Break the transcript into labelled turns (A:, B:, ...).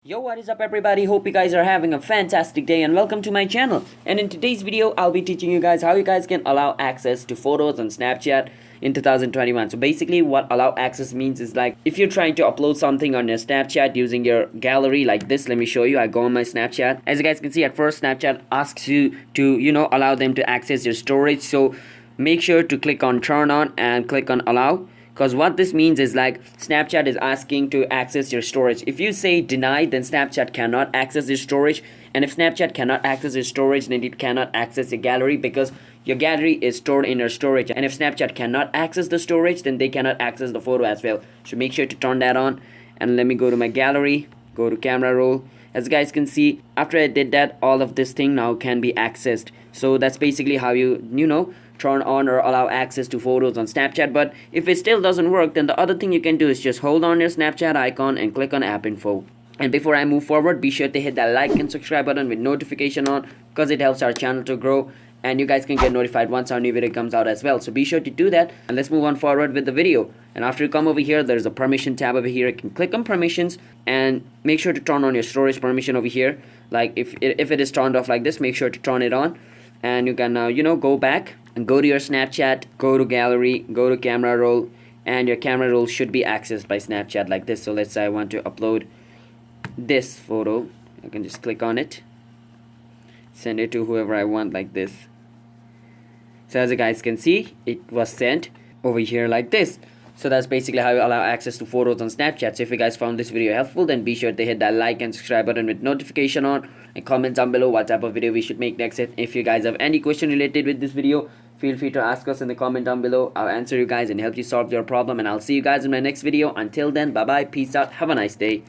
A: Yo, what is up everybody? Hope you guys are having a fantastic day and welcome to my channel. And in today's video, I'll be teaching you guys how you guys can allow access to photos on Snapchat in 2021. So basically what allow access means is like if you're trying to upload something on your Snapchat using your gallery like this, let me show you. I go on my Snapchat. As you guys can see, at first Snapchat asks you to, allow them to access your storage. So make sure to click on turn on and click on allow. Because what this means is like Snapchat is asking to access your storage. If you say deny, then Snapchat cannot access your storage. And if Snapchat cannot access your storage, then it cannot access your gallery because your gallery is stored in your storage. And if Snapchat cannot access the storage, then they cannot access the photo as well. So make sure to turn that on. And let me go to my gallery, go to camera roll. As you guys can see, after I did that, all of this thing now can be accessed. So that's basically how you turn on or allow access to photos on Snapchat. But if it still doesn't work, then the other thing you can do is just hold on your Snapchat icon and click on app info. And before I move forward, be sure to hit that like and subscribe button with notification on because it helps our channel to grow and you guys can get notified once our new video comes out as well. So be sure to do that and let's move on forward with the video. And after you come over here, there's a permission tab over here. You can click on permissions and make sure to turn on your storage permission over here. Like if it is turned off like this, make sure to turn it on. And you can now go back and go to your Snapchat, go to gallery, go to camera roll, and your camera roll should be accessed by Snapchat like this. So let's say I want to upload this photo. I can just click on it, send it to whoever I want like this. So as you guys can see, it was sent over here like this. So that's basically how you allow access to photos on Snapchat. So if you guys found this video helpful, then be sure to hit that like and subscribe button with notification on and comment down below what type of video we should make next. If you guys have any question related with this video, feel free to ask us in the comment down below. I'll answer you guys and help you solve your problem, and I'll see you guys in my next video. Until then, bye bye, peace out, have a nice day.